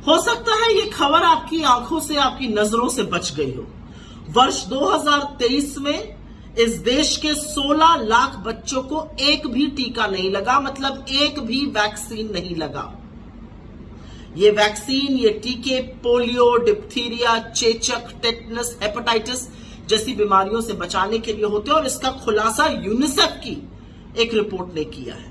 हो सकता है ये खबर आपकी आंखों से, आपकी नजरों से बच गई हो। वर्ष 2023 में इस देश के 16 लाख बच्चों को एक भी टीका नहीं लगा, मतलब एक भी वैक्सीन नहीं लगा। ये वैक्सीन, ये टीके पोलियो, डिप्थीरिया, चेचक, टेटनस, हेपेटाइटिस जैसी बीमारियों से बचाने के लिए होते हैं और इसका खुलासा यूनिसेफ की एक रिपोर्ट ने किया है।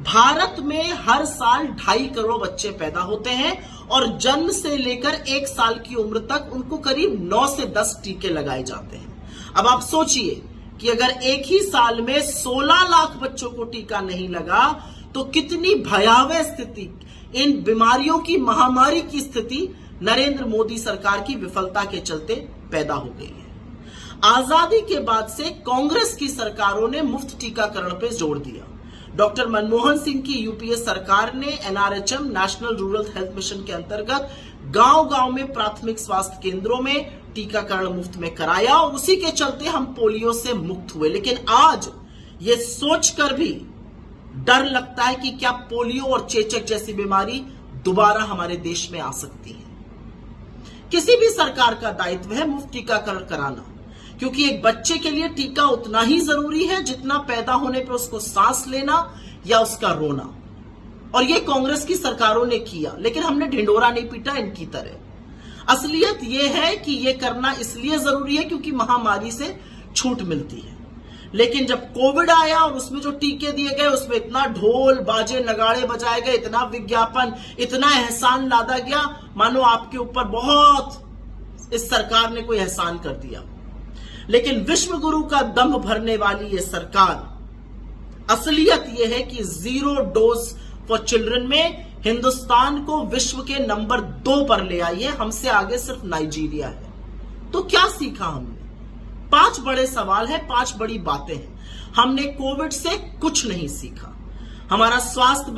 भारत में हर साल 2.5 करोड़ बच्चे पैदा होते हैं और जन्म से लेकर 1 साल की उम्र तक उनको करीब 9 से 10 टीके लगाए जाते हैं। अब आप सोचिए कि अगर एक ही साल में 16 लाख बच्चों को टीका नहीं लगा तो कितनी भयावह स्थिति, इन बीमारियों की महामारी की स्थिति नरेंद्र मोदी सरकार की विफलता के चलते पैदा हो गई है। आजादी के बाद से कांग्रेस की सरकारों ने मुफ्त टीकाकरण पर जोर दिया। डॉक्टर मनमोहन सिंह की यूपीए सरकार ने NRHM, national rural health mission के अंतर्गत गांव-गांव में प्राथमिक स्वास्थ्य केंद्रों में टीकाकरण मुफ्त में कराया और उसी के चलते हम पोलियो से मुक्त हुए। लेकिन आज ये सोचकर भी डर लगता है कि क्या पोलियो और चेचक जैसी बीमारी दोबारा हमारे देश में आ सकती है। किसी भी सरकार का दायित्व है मुफ्त टीकाकरण कराना, क्योंकि एक बच्चे के लिए टीका उतना ही जरूरी है जितना पैदा होने पर उसको सांस लेना या उसका रोना। और ये कांग्रेस की सरकारों ने किया, लेकिन हमने ढिंडोरा नहीं पीटा इनकी तरह। असलियत ये है कि ये करना इसलिए जरूरी है क्योंकि महामारी से छूट मिलती है। लेकिन जब कोविड आया और उसमें जो टीके दिए गए उसमें इतना ढोल बाजे नगाड़े बजाए गए, इतना विज्ञापन, इतना एहसान लादा गया, मानो आपके ऊपर बहुत इस सरकार ने कोई एहसान कर दिया। लेकिन विश्व गुरु का दम भरने वाली ये सरकार, असलियत यह है कि 0 डोज फॉर चिल्ड्रन में हिंदुस्तान को विश्व के नंबर 2 पर ले आई है। हमसे आगे सिर्फ नाइजीरिया है। तो क्या सीखा हमने? 5 बड़े सवाल है, 5 बड़ी बातें हैं। हमने कोविड से कुछ नहीं सीखा। हमारा स्वास्थ्य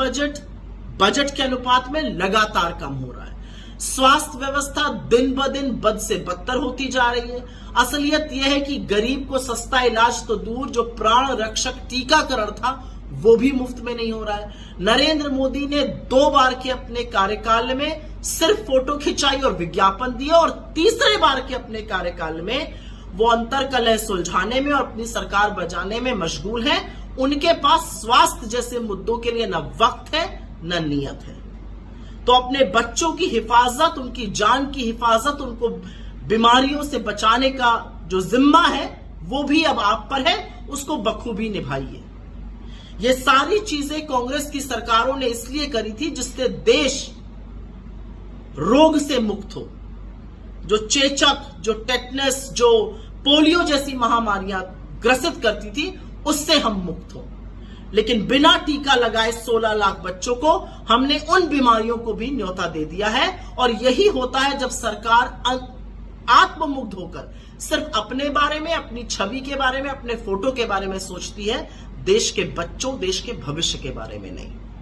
बजट के अनुपात में लगातार कम हो रहा है। स्वास्थ्य व्यवस्था दिन ब दिन बद से बदतर होती जा रही है। असलियत यह है कि गरीब को सस्ता इलाज तो दूर, जो प्राण रक्षक टीकाकरण था वो भी मुफ्त में नहीं हो रहा है। नरेंद्र मोदी ने 2 बार के अपने कार्यकाल में सिर्फ फोटो खिंचाई और विज्ञापन दिया और तीसरे बार के अपने कार्यकाल में वो अंतर कलह सुलझाने में और अपनी सरकार बचाने में मशगूल हैं। उनके पास स्वास्थ्य जैसे मुद्दों के लिए न वक्त है न नियत है। तो अपने बच्चों की हिफाजत, उनकी जान की हिफाजत, उनको बीमारियों से बचाने का जो जिम्मा है वो भी अब आप पर है, उसको बखूबी निभाइए। ये सारी चीजें कांग्रेस की सरकारों ने इसलिए करी थी जिससे देश रोग से मुक्त हो। जो चेचक, जो टेटनस, जो पोलियो जैसी महामारियां ग्रसित करती थी उससे हम मुक्त हो। लेकिन बिना टीका लगाए 16 लाख बच्चों को हमने उन बीमारियों को भी न्योता दे दिया है। और यही होता है जब सरकार आत्ममुग्ध होकर सिर्फ अपने बारे में, अपनी छवि के बारे में, अपने फोटो के बारे में सोचती है, देश के बच्चों, देश के भविष्य के बारे में नहीं।